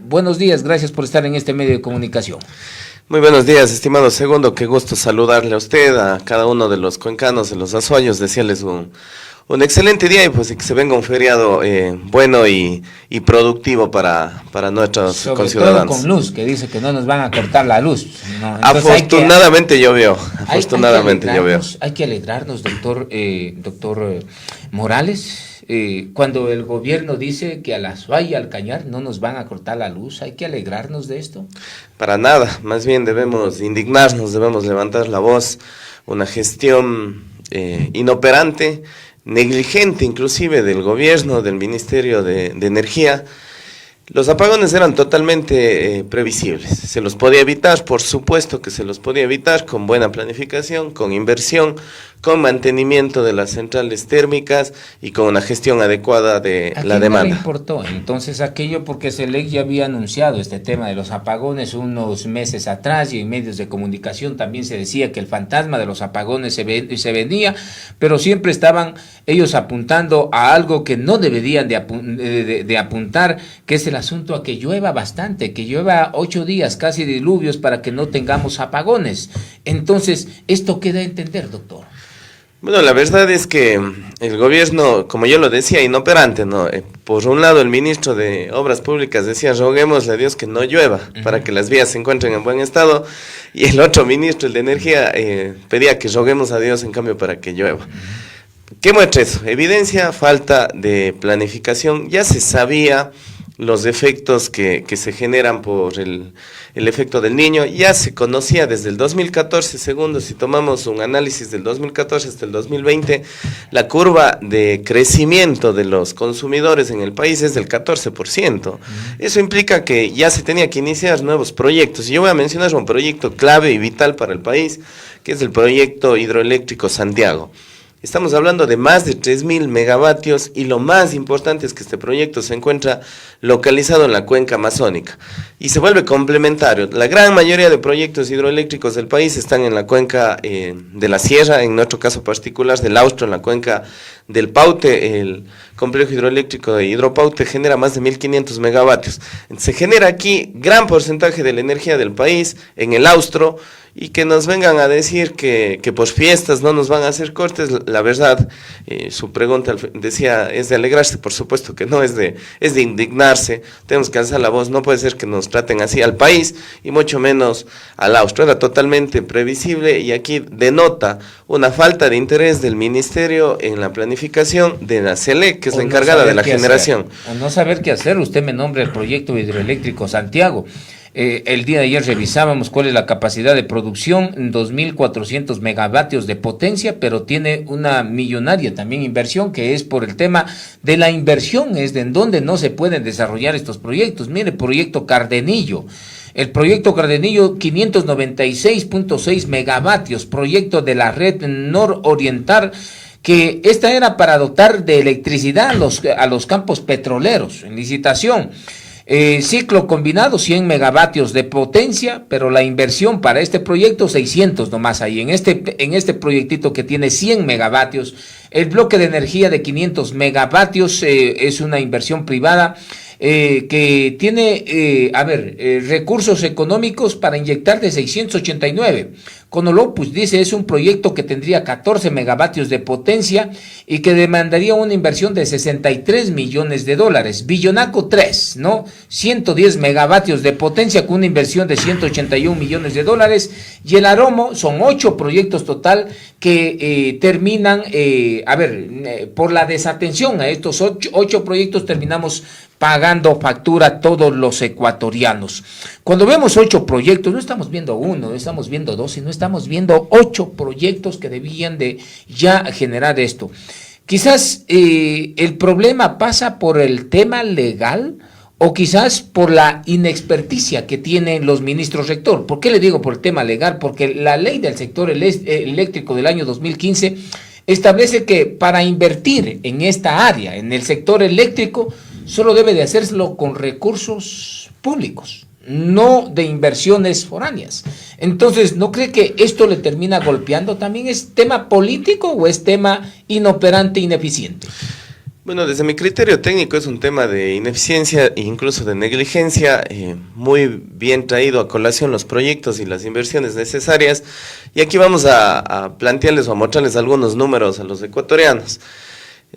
Buenos días, gracias por estar en este medio de comunicación. Muy buenos días, estimado Segundo, qué gusto saludarle a usted, a cada uno de los cuencanos, de los azuayos, desearles un excelente día y pues que se venga un feriado bueno y productivo para nuestros conciudadanos. Sobre todo con luz, que dice que no nos van a cortar la luz. No, afortunadamente llovió, llovió. Hay que alegrarnos, doctor Morales. Cuando el gobierno dice que a la Azuay y al Cañar no nos van a cortar la luz, ¿hay que alegrarnos de esto? Para nada, más bien debemos indignarnos, debemos levantar la voz, una gestión inoperante, negligente inclusive del gobierno, del Ministerio de Energía. Los apagones eran totalmente previsibles, se los podía evitar, por supuesto que se los podía evitar con buena planificación, con inversión, con mantenimiento de las centrales térmicas y con una gestión adecuada de la demanda. ¿A quién no le importó entonces aquello? Porque CELEC ya había anunciado este tema de los apagones unos meses atrás y en medios de comunicación también se decía que el fantasma de los apagones se venía, pero siempre estaban ellos apuntando a algo que no deberían de apuntar, que es el asunto a que llueva bastante, que llueva 8 días casi diluvios para que no tengamos apagones. Entonces, ¿esto qué da a entender, doctor? Bueno, la verdad es que el gobierno, como yo lo decía, inoperante, ¿no? Por un lado, el ministro de Obras Públicas decía, roguémosle a Dios que no llueva, para que las vías se encuentren en buen estado, y el otro ministro, el de Energía, pedía que roguemos a Dios, en cambio, para que llueva. ¿Qué muestra eso? Evidencia falta de planificación, ya se sabía los efectos que se generan por el efecto del Niño, ya se conocía desde el 2014, segundo, si tomamos un análisis del 2014 hasta el 2020, la curva de crecimiento de los consumidores en el país es del 14%. Eso implica que ya se tenía que iniciar nuevos proyectos, y yo voy a mencionar un proyecto clave y vital para el país, que es el proyecto hidroeléctrico Santiago. Estamos hablando de más de 3.000 megavatios y lo más importante es que este proyecto se encuentra localizado en la cuenca amazónica y se vuelve complementario. La gran mayoría de proyectos hidroeléctricos del país están en la cuenca de la Sierra, en nuestro caso particular del Austro, en la cuenca del Paute. El complejo hidroeléctrico de Hidropaute genera más de 1.500 megavatios. Se genera aquí gran porcentaje de la energía del país en el Austro, y que nos vengan a decir que por fiestas no nos van a hacer cortes. La verdad, su pregunta decía, ¿es de alegrarse? Por supuesto que no, es de indignarse. Tenemos que alzar la voz, no puede ser que nos traten así al país y mucho menos al Austro. Era totalmente previsible y aquí denota una falta de interés del ministerio en la planificación de la CELEC, que es la encargada de la generación. O no saber qué hacer. Usted me nombra el proyecto hidroeléctrico Santiago. El día de ayer revisábamos cuál es la capacidad de producción, 2.400 megavatios de potencia, pero tiene una millonaria también inversión, que es por el tema de la inversión, es de en donde no se pueden desarrollar estos proyectos. Mire, proyecto Cardenillo. El proyecto Cardenillo, 596.6 megavatios, proyecto de la red nororiental, que esta era para dotar de electricidad a los campos petroleros en licitación. Ciclo combinado, 100 megavatios de potencia, pero la inversión para este proyecto, 600 nomás ahí. En este proyectito que tiene 100 megavatios, el bloque de energía de 500 megavatios es una inversión privada que tiene, recursos económicos para inyectar de 689. Conolopus dice, es un proyecto que tendría 14 megavatios de potencia y que demandaría una inversión de 63 millones de dólares. Billonaco 3, ¿no? 110 megavatios de potencia con una inversión de 181 millones de dólares. Y el Aromo son 8 proyectos total que terminan, por la desatención a estos 8 proyectos terminamos pagando factura todos los ecuatorianos. Cuando vemos 8 proyectos, no estamos viendo uno, no estamos viendo 2, sino estamos viendo 8 proyectos que debían de ya generar esto. Quizás el problema pasa por el tema legal o quizás por la inexperticia que tienen los ministros rector. ¿Por qué le digo por el tema legal? Porque la ley del sector eléctrico del año 2015 establece que para invertir en esta área, en el sector eléctrico, solo debe de hacerlo con recursos públicos, no de inversiones foráneas. Entonces, ¿no cree que esto le termina golpeando? ¿También es tema político o es tema inoperante, ineficiente? Bueno, desde mi criterio técnico es un tema de ineficiencia e incluso de negligencia, muy bien traído a colación los proyectos y las inversiones necesarias, y aquí vamos a plantearles o a mostrarles algunos números a los ecuatorianos.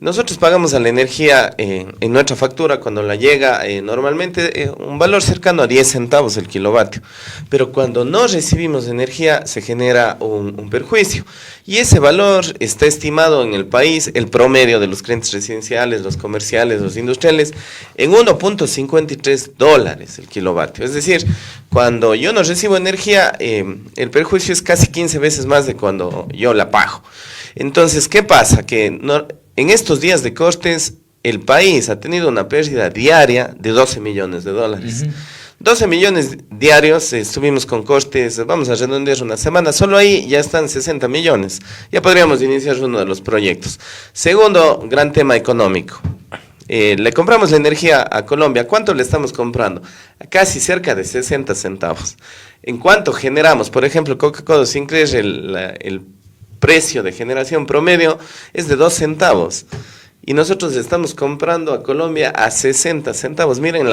Nosotros pagamos a la energía en nuestra factura cuando la llega normalmente un valor cercano a 10 centavos el kilovatio, pero cuando no recibimos energía se genera un perjuicio, y ese valor está estimado en el país, el promedio de los clientes residenciales, los comerciales, los industriales, en $1.53 el kilovatio. Es decir, cuando yo no recibo energía, el perjuicio es casi 15 veces más de cuando yo la pago. Entonces, ¿qué pasa? Que en estos días de cortes, el país ha tenido una pérdida diaria de $12 millones. 12 millones diarios, estuvimos con cortes, vamos a redondear una semana, solo ahí ya están 60 millones. Ya podríamos iniciar uno de los proyectos. Segundo, gran tema económico. Le compramos la energía a Colombia. ¿Cuánto le estamos comprando? Casi cerca de 60 centavos. ¿En cuánto generamos? Por ejemplo, Coca-Cola Sinclair, el precio de generación promedio es de 2 centavos y nosotros estamos comprando a Colombia a 60 centavos. Miren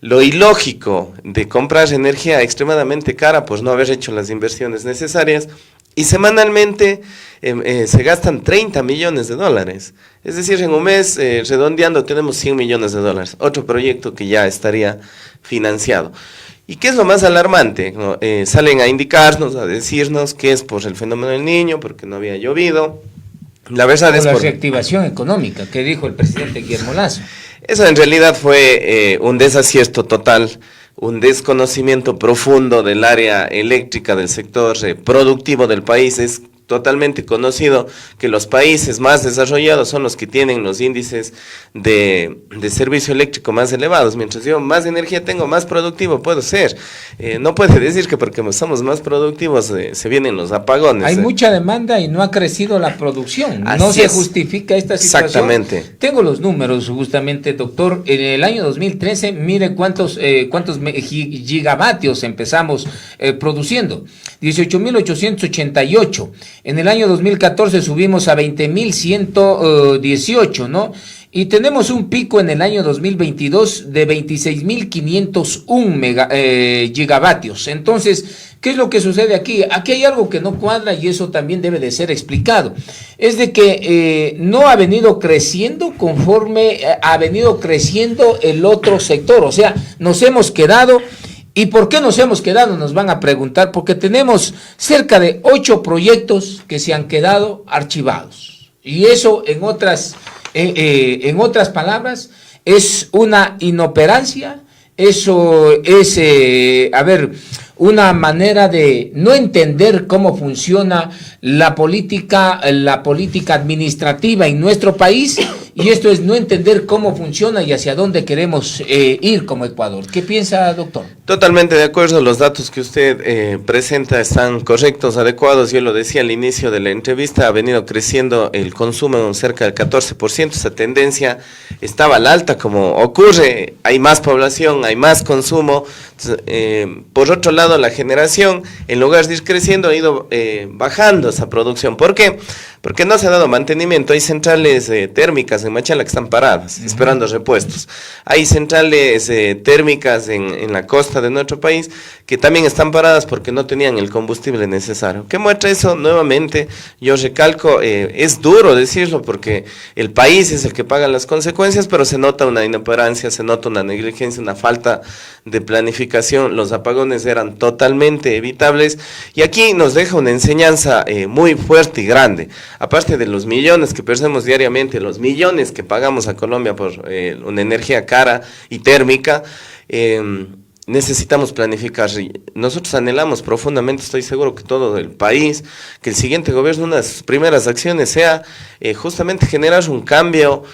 lo ilógico de comprar energía extremadamente cara por no haber hecho las inversiones necesarias, y semanalmente se gastan $30 millones. Es decir, en un mes, redondeando, tenemos $100 millones. Otro proyecto que ya estaría financiado. ¿Y qué es lo más alarmante? ¿No? Salen a indicarnos, a decirnos que es por el fenómeno del Niño, porque no había llovido. La verdad es por la reactivación económica que dijo el presidente Guillermo Lasso. Eso en realidad fue un desacierto total, un desconocimiento profundo del área eléctrica, del sector productivo del país. Es totalmente conocido que los países más desarrollados son los que tienen los índices de servicio eléctrico más elevados. Mientras yo más energía tengo, más productivo puedo ser. No puede decir que porque somos más productivos se vienen los apagones. Hay mucha demanda y no ha crecido la producción. Así no se es. Justifica esta situación. Exactamente. Tengo los números justamente, doctor. En el año 2013, mire cuántos gigavatios empezamos produciendo. 18.888. En el año 2014 subimos a 20.118, ¿no? Y tenemos un pico en el año 2022 de 26.501 gigavatios. Entonces, ¿qué es lo que sucede aquí? Aquí hay algo que no cuadra y eso también debe de ser explicado. Es de que no ha venido creciendo conforme ha venido creciendo el otro sector. O sea, nos hemos quedado. ¿Y por qué nos hemos quedado? Nos van a preguntar, porque tenemos cerca de 8 proyectos que se han quedado archivados. Y eso, en otras palabras, es una inoperancia, eso es, una manera de no entender cómo funciona la política administrativa en nuestro país, y esto es no entender cómo funciona y hacia dónde queremos ir como Ecuador. ¿Qué piensa, doctor? Totalmente de acuerdo, los datos que usted presenta están correctos, adecuados. Yo lo decía al inicio de la entrevista, ha venido creciendo el consumo en cerca del 14%, esa tendencia estaba al alta como ocurre, hay más población, hay más consumo. Por otro lado, la generación, en lugar de ir creciendo, ha ido bajando esa producción. ¿Por qué? Porque no se ha dado mantenimiento. Hay centrales térmicas en Machala que están paradas, esperando repuestos. Hay centrales térmicas en la costa de nuestro país que también están paradas porque no tenían el combustible necesario. ¿Qué muestra eso? Nuevamente, yo recalco, es duro decirlo porque el país es el que paga las consecuencias, pero se nota una inoperancia, se nota una negligencia, una falta de planificación. Los apagones eran totalmente evitables y aquí nos deja una enseñanza muy fuerte y grande. Aparte de los millones que perdemos diariamente, los millones que pagamos a Colombia por una energía cara y térmica, necesitamos planificar. Nosotros anhelamos profundamente, estoy seguro que todo el país, que el siguiente gobierno, una de sus primeras acciones sea justamente generar un cambio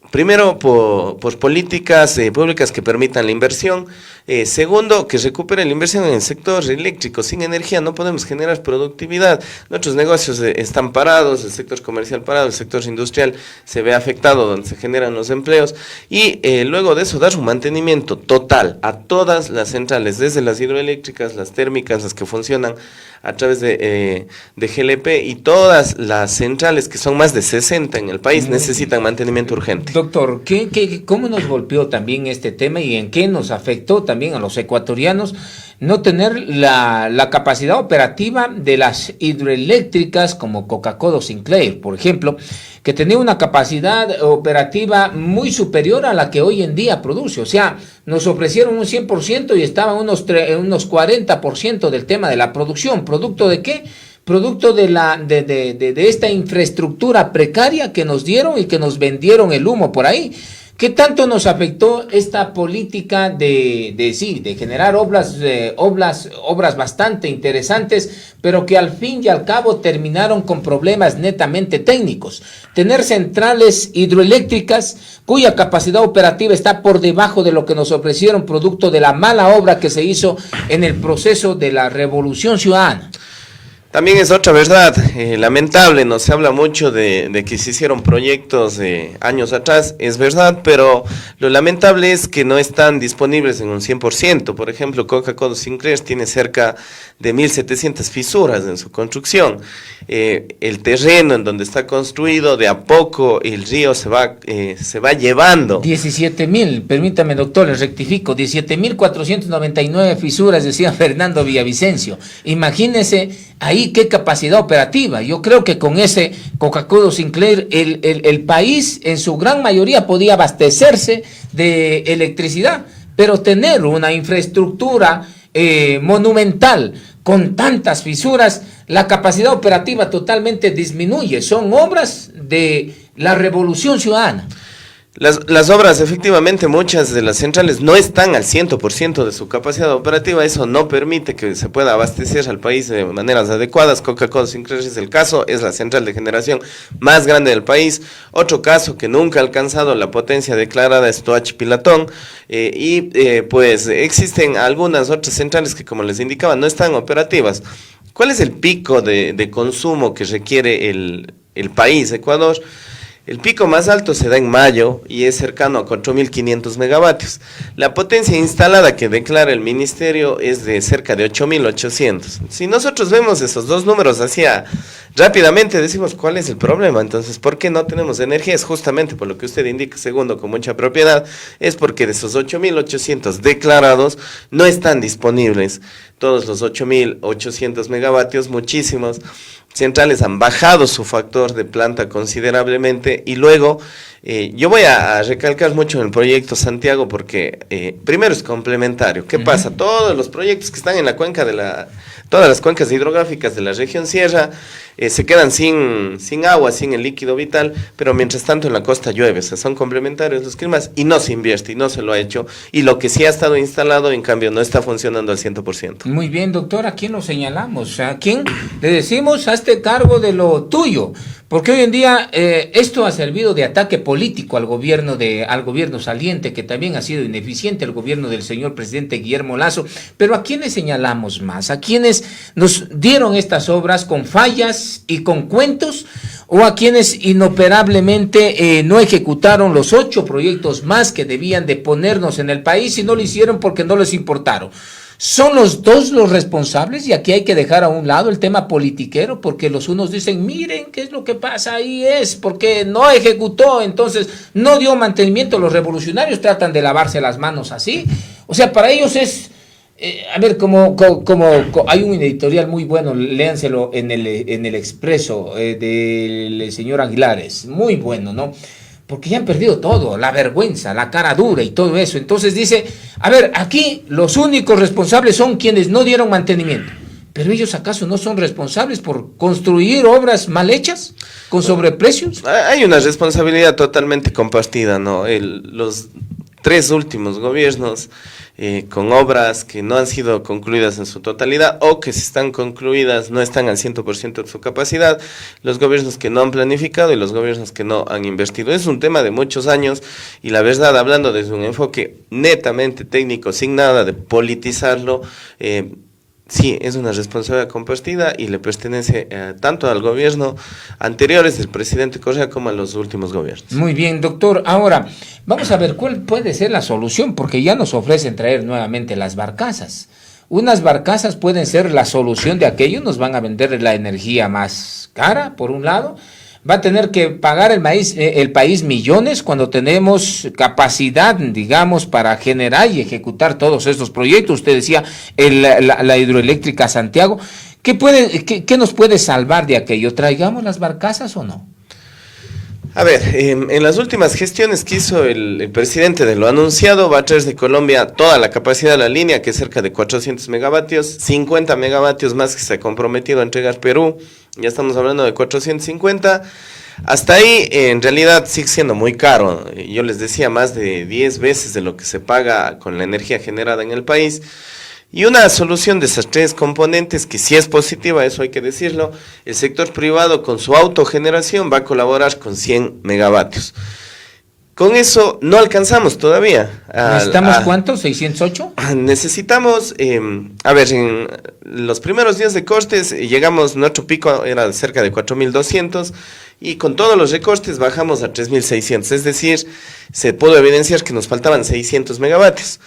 primero por políticas públicas que permitan la inversión, Segundo, que recupere la inversión en el sector eléctrico. Sin energía no podemos generar productividad. Nuestros negocios están parados, el sector comercial parado, el sector industrial se ve afectado donde se generan los empleos. Y luego de eso, dar un mantenimiento total a todas las centrales, desde las hidroeléctricas, las térmicas, las que funcionan a través de GLP, y todas las centrales, que son más de 60 en el país, necesitan mantenimiento urgente. Doctor, ¿cómo nos golpeó también este tema y en qué nos afectó también a los ecuatorianos no tener la capacidad operativa de las hidroeléctricas como Coca-Cola Sinclair, por ejemplo, que tenía una capacidad operativa muy superior a la que hoy en día produce? O sea, nos ofrecieron un 100% y estaban unos 40% del tema de la producción. ¿Producto de qué? Producto de esta infraestructura precaria que nos dieron y que nos vendieron el humo por ahí. ¿Qué tanto nos afectó esta política de generar obras bastante interesantes, pero que al fin y al cabo terminaron con problemas netamente técnicos? Tener centrales hidroeléctricas cuya capacidad operativa está por debajo de lo que nos ofrecieron, producto de la mala obra que se hizo en el proceso de la Revolución Ciudadana. También es otra verdad, lamentable, no se habla mucho de que se hicieron proyectos de años atrás, es verdad, pero lo lamentable es que no están disponibles en un 100%. Por ejemplo, Coca-Cola Sinclair tiene cerca de 1.700 fisuras en su construcción. El terreno en donde está construido, de a poco el río se va llevando. 17.000, permítame doctor, les rectifico, 17.499 fisuras, decía Fernando Villavicencio. Imagínese ahí qué capacidad operativa. Yo creo que con ese Coca-Cola Sinclair el país en su gran mayoría podía abastecerse de electricidad, pero tener una infraestructura monumental con tantas fisuras, la capacidad operativa totalmente disminuye. Son obras de la Revolución Ciudadana. Las obras, efectivamente, muchas de las centrales no están al 100% de su capacidad operativa. Eso no permite que se pueda abastecer al país de maneras adecuadas. Coca-Cola Sinclair es el caso, es la central de generación más grande del país. Otro caso que nunca ha alcanzado la potencia declarada es Toachi Pilatón, pues existen algunas otras centrales que, como les indicaba, no están operativas. ¿Cuál es el pico de consumo que requiere el país, Ecuador? El pico más alto se da en mayo y es cercano a 4.500 megavatios. La potencia instalada que declara el ministerio es de cerca de 8.800. Si nosotros vemos esos dos números rápidamente decimos, ¿cuál es el problema? Entonces, ¿por qué no tenemos energía? Es justamente por lo que usted indica, segundo, con mucha propiedad, es porque de esos 8.800 declarados no están disponibles todos los 8.800 megavatios, muchísimos centrales han bajado su factor de planta considerablemente. Y luego, yo voy a recalcar mucho en el proyecto Santiago porque primero es complementario. ¿Qué pasa? Todos los proyectos que están en la cuenca todas las cuencas hidrográficas de la región sierra se quedan sin agua, sin el líquido vital, pero mientras tanto en la costa llueve. O sea, son complementarios los climas y no se invierte y no se lo ha hecho. Y lo que sí ha estado instalado, en cambio, no está funcionando al 100%. Muy bien, doctor, ¿a quién lo señalamos? ¿A quién le decimos hazte cargo de lo tuyo? Porque hoy en día esto ha servido de ataque político al gobierno saliente, que también ha sido ineficiente, el gobierno del señor presidente Guillermo Lasso. Pero ¿a quiénes señalamos más? ¿A quienes nos dieron estas obras con fallas y con cuentos? ¿O a quienes inoperablemente no ejecutaron los 8 proyectos más que debían de ponernos en el país y no lo hicieron porque no les importaron? ¿Son los dos los responsables? Y aquí hay que dejar a un lado el tema politiquero, porque los unos dicen, miren qué es lo que pasa ahí, es porque no ejecutó, entonces no dio mantenimiento. Los revolucionarios tratan de lavarse las manos así. O sea, para ellos es, como hay un editorial muy bueno, léanselo en el Expreso del señor Aguilares, muy bueno, ¿no? Porque ya han perdido todo, la vergüenza, la cara dura y todo eso. Entonces dice, aquí los únicos responsables son quienes no dieron mantenimiento. ¿Pero ellos acaso no son responsables por construir obras mal hechas, con sobreprecios? Hay una responsabilidad totalmente compartida, ¿no? Los 3 últimos gobiernos con obras que no han sido concluidas en su totalidad o que si están concluidas no están al 100% de su capacidad, los gobiernos que no han planificado y los gobiernos que no han invertido. Es un tema de muchos años y la verdad, hablando desde un enfoque netamente técnico, sin nada de politizarlo, sí, es una responsabilidad compartida y le pertenece tanto al gobierno anteriores del presidente Correa como a los últimos gobiernos. Muy bien, doctor. Ahora, vamos a ver cuál puede ser la solución, porque ya nos ofrecen traer nuevamente las barcazas. Unas barcazas pueden ser la solución de aquello, nos van a vender la energía más cara, por un lado. Va a tener que pagar el país millones cuando tenemos capacidad, digamos, para generar y ejecutar todos estos proyectos. Usted decía la hidroeléctrica Santiago. ¿Qué nos puede salvar de aquello? ¿Traigamos las barcazas o no? A ver, en las últimas gestiones que hizo el presidente de lo anunciado, va a traer de Colombia toda la capacidad de la línea, que es cerca de 400 megavatios, 50 megavatios más que se ha comprometido a entregar Perú, ya estamos hablando de 450. Hasta ahí, en realidad, sigue siendo muy caro. Yo les decía, más de 10 veces de lo que se paga con la energía generada en el país. Y una solución de esas tres componentes, que sí es positiva, eso hay que decirlo, el sector privado con su autogeneración va a colaborar con 100 megavatios. Con eso no alcanzamos todavía. ¿Necesitamos cuántos? ¿608? Necesitamos, a ver, en los primeros días de cortes llegamos, nuestro pico era de cerca de 4.200 y con todos los recortes bajamos a 3.600, es decir, se pudo evidenciar que nos faltaban 600 megavatios.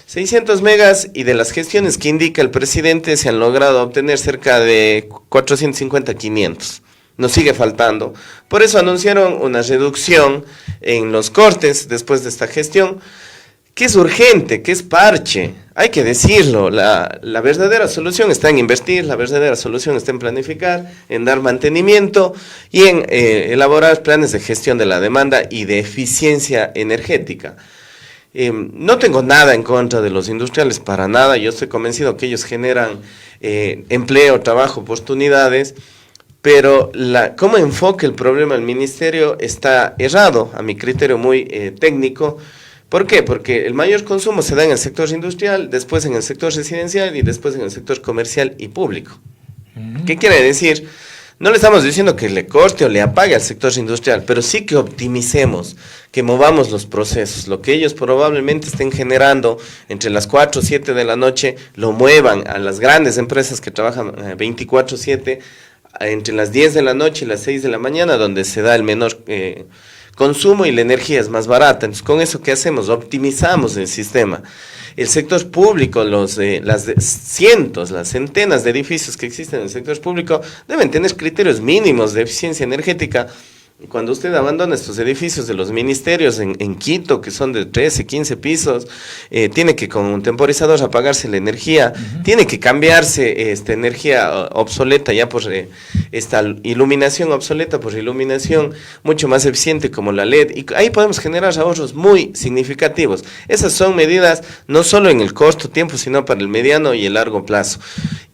600 megas y de las gestiones que indica el presidente se han logrado obtener cerca de 450, 500. Nos sigue faltando. Por eso anunciaron una reducción en los cortes después de esta gestión, que es urgente, que es parche. Hay que decirlo, la verdadera solución está en invertir, la verdadera solución está en planificar, en dar mantenimiento y en elaborar planes de gestión de la demanda y de eficiencia energética. No tengo nada en contra de los industriales, para nada. Yo estoy convencido que ellos generan empleo, trabajo, oportunidades, pero cómo enfoca el problema el ministerio está errado, a mi criterio muy técnico. ¿Por qué? Porque el mayor consumo se da en el sector industrial, después en el sector residencial y después en el sector comercial y público. ¿Qué quiere decir? No le estamos diciendo que le corte o le apague al sector industrial, pero sí que optimicemos, que movamos los procesos. Lo que ellos probablemente estén generando entre las 4 o 7 de la noche, lo muevan a las grandes empresas que trabajan 24/7, entre las 10 de la noche y las 6 de la mañana, donde se da el menor consumo y la energía es más barata. Entonces, con eso, ¿qué hacemos? Optimizamos el sistema. El sector público, las centenas de edificios que existen en el sector público deben tener criterios mínimos de eficiencia energética. Cuando usted abandona estos edificios de los ministerios en Quito, que son de 13, 15 pisos, tiene que con un temporizador apagarse la energía, tiene que cambiarse esta energía obsoleta ya por esta iluminación obsoleta por iluminación mucho más eficiente como la LED, y ahí podemos generar ahorros muy significativos. Esas son medidas no solo en el corto tiempo, sino para el mediano y el largo plazo.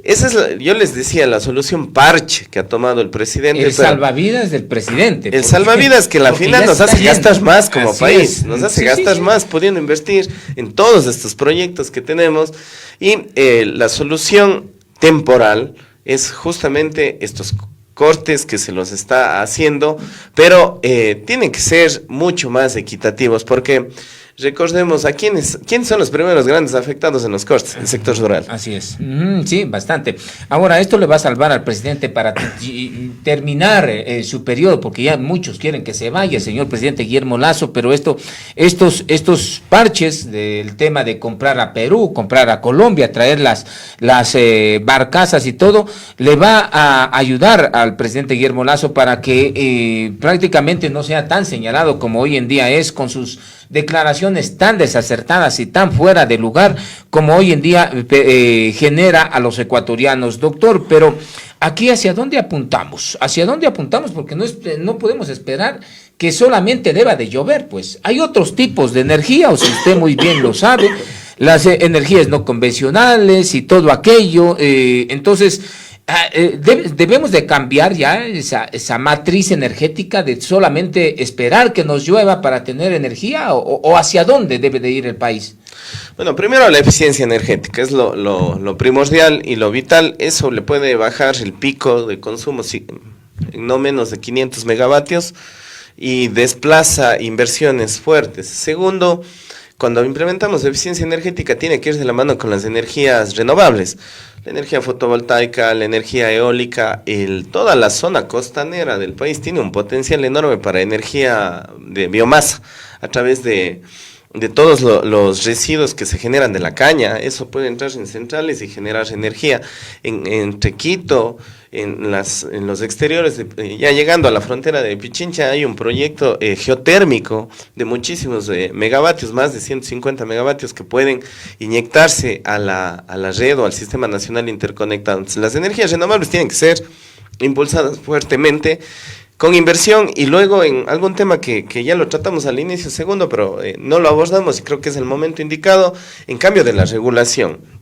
Esa es yo les decía, la solución parche que ha tomado el presidente. El salvavidas del presidente. El salvavidas que al final nos hace gastar más como país, nos hace gastar más pudiendo invertir en todos estos proyectos que tenemos, y la solución temporal es justamente estos cortes que se los está haciendo, pero tienen que ser mucho más equitativos, porque recordemos a quiénes son los primeros grandes afectados en los cortes, el sector rural. Así es, sí, bastante. Ahora, esto le va a salvar al presidente para terminar su periodo, porque ya muchos quieren que se vaya el señor presidente Guillermo Lasso, pero estos parches del tema de comprar a Perú, comprar a Colombia, traer las barcazas y todo, le va a ayudar al presidente Guillermo Lasso para que prácticamente no sea tan señalado como hoy en día es, con sus declaraciones tan desacertadas y tan fuera de lugar como hoy en día genera a los ecuatorianos, doctor. Pero aquí, ¿hacia dónde apuntamos? ¿Hacia dónde apuntamos? Porque no podemos esperar que solamente deba de llover, pues hay otros tipos de energía, o si usted muy bien lo sabe, las energías no convencionales y todo aquello, entonces debemos de cambiar ya esa matriz energética de solamente esperar que nos llueva para tener energía, o hacia dónde debe de ir el país. Bueno, primero la eficiencia energética, es lo primordial y lo vital. Eso le puede bajar el pico de consumo en no menos de 500 megavatios y desplaza inversiones fuertes. Segundo, cuando implementamos eficiencia energética tiene que irse de la mano con las energías renovables. La energía fotovoltaica, la energía eólica, toda la zona costanera del país tiene un potencial enorme para energía de biomasa a través de todos los residuos que se generan de la caña. Eso puede entrar en centrales y generar energía. Entre Quito, en los exteriores, ya llegando a la frontera de Pichincha, hay un proyecto geotérmico de muchísimos megavatios, más de 150 megavatios que pueden inyectarse a la red o al Sistema Nacional Interconectado. Entonces, las energías renovables tienen que ser impulsadas fuertemente, con inversión, y luego en algún tema que ya lo tratamos al inicio, segundo, pero no lo abordamos y creo que es el momento indicado, en cambio de la regulación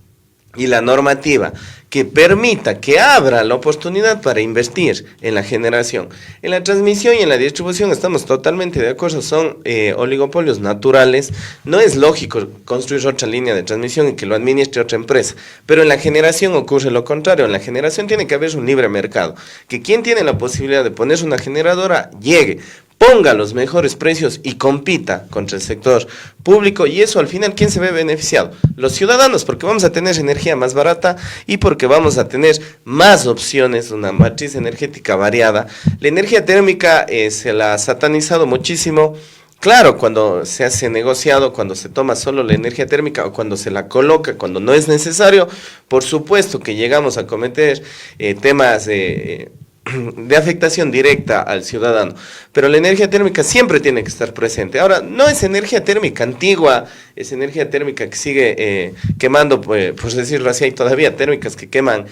y la normativa que permita, que abra la oportunidad para invertir en la generación. En la transmisión y en la distribución estamos totalmente de acuerdo, son oligopolios naturales. No es lógico construir otra línea de transmisión y que lo administre otra empresa, pero en la generación ocurre lo contrario. En la generación tiene que haber un libre mercado, que quien tiene la posibilidad de ponerse una generadora llegue, ponga los mejores precios y compita contra el sector público, y eso al final, ¿quién se ve beneficiado? Los ciudadanos, porque vamos a tener energía más barata y porque vamos a tener más opciones, una matriz energética variada. La energía térmica se la ha satanizado muchísimo. Claro, cuando se hace negociado, cuando se toma solo la energía térmica o cuando se la coloca, cuando no es necesario, por supuesto que llegamos a cometer temas de afectación directa al ciudadano, pero la energía térmica siempre tiene que estar presente. Ahora, no es energía térmica antigua, es energía térmica que sigue quemando, por decirlo así, hay todavía térmicas que queman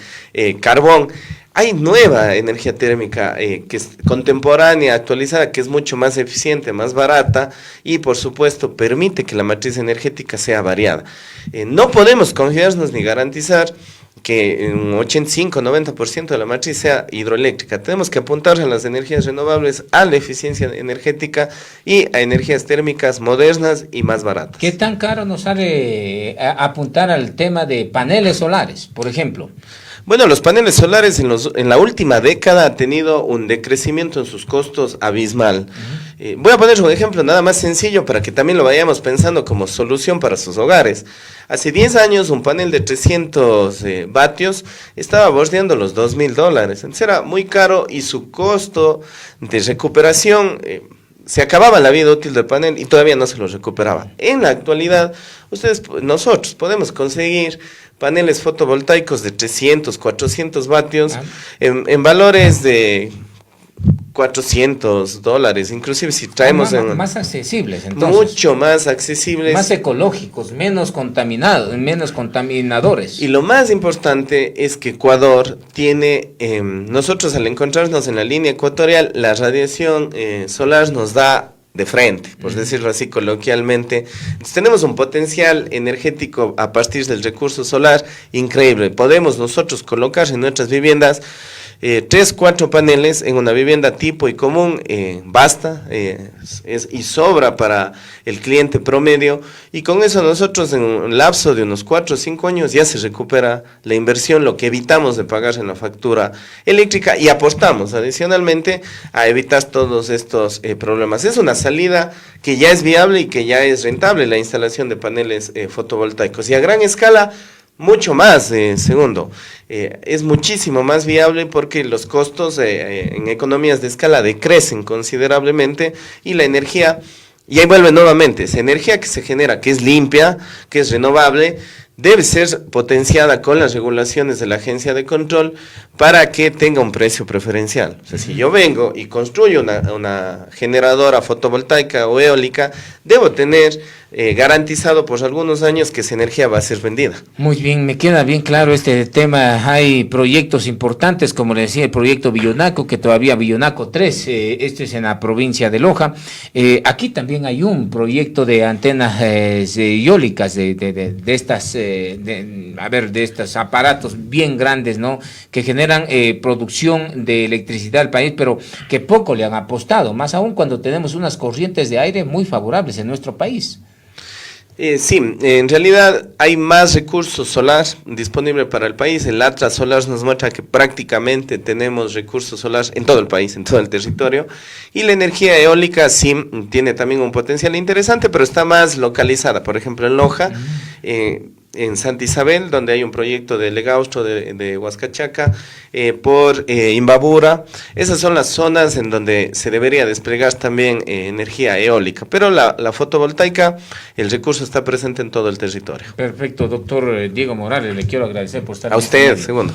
carbón. Hay nueva energía térmica que es contemporánea, actualizada, que es mucho más eficiente, más barata y por supuesto permite que la matriz energética sea variada. No podemos confiarnos ni garantizar que un 85-90% de la matriz sea hidroeléctrica. Tenemos que apuntar a las energías renovables, a la eficiencia energética y a energías térmicas modernas y más baratas. ¿Qué tan caro nos sale apuntar al tema de paneles solares, por ejemplo? Bueno, los paneles solares en la última década han tenido un decrecimiento en sus costos abismal. Voy a poner un ejemplo nada más sencillo para que también lo vayamos pensando como solución para sus hogares. Hace 10 años un panel de 300 vatios estaba bordeando los $2,000. Entonces era muy caro y su costo de recuperación se acababa la vida útil del panel y todavía no se lo recuperaba. En la actualidad, nosotros podemos conseguir paneles fotovoltaicos de 300, 400 vatios en valores de $400, inclusive si traemos más accesibles, entonces. Mucho más accesibles. Más ecológicos, menos contaminados, menos contaminadores. Y lo más importante es que Ecuador tiene, nosotros al encontrarnos en la línea ecuatorial, la radiación solar nos da de frente, por decirlo así coloquialmente. Entonces, tenemos un potencial energético a partir del recurso solar increíble. Podemos nosotros colocar en nuestras viviendas 3, 4 paneles en una vivienda tipo y común, basta y sobra para el cliente promedio, y con eso nosotros en un lapso de unos 4 o 5 años ya se recupera la inversión, lo que evitamos de pagar en la factura eléctrica, y aportamos adicionalmente a evitar todos estos problemas. Es una salida que ya es viable y que ya es rentable, la instalación de paneles fotovoltaicos, y a gran escala mucho más. Segundo, es muchísimo más viable porque los costos en economías de escala decrecen considerablemente, y la energía, y ahí vuelve nuevamente, esa energía que se genera, que es limpia, que es renovable, debe ser potenciada con las regulaciones de la agencia de control para que tenga un precio preferencial. O sea, si yo vengo y construyo una generadora fotovoltaica o eólica, debo tener garantizado por algunos años que esa energía va a ser vendida. Muy bien, me queda bien claro este tema. Hay proyectos importantes, como le decía, el proyecto Villonaco, que todavía Villonaco 3, este es en la provincia de Loja. Aquí también hay un proyecto de antenas eólicas, de estos aparatos bien grandes, ¿no?, que generan producción de electricidad al país, pero que poco le han apostado, más aún cuando tenemos unas corrientes de aire muy favorables en nuestro país. Sí, en realidad hay más recursos solar disponible para el país. El Atlas Solar nos muestra que prácticamente tenemos recursos solares en todo el país, en todo el territorio. Y la energía eólica sí tiene también un potencial interesante, pero está más localizada. Por ejemplo, en Loja, en Santa Isabel, donde hay un proyecto de Legaustro de Huascachaca, por Imbabura. Esas son las zonas en donde se debería desplegar también energía eólica, pero la fotovoltaica, el recurso está presente en todo el territorio. Perfecto, doctor Diego Morales, le quiero agradecer por estar A usted, segundo.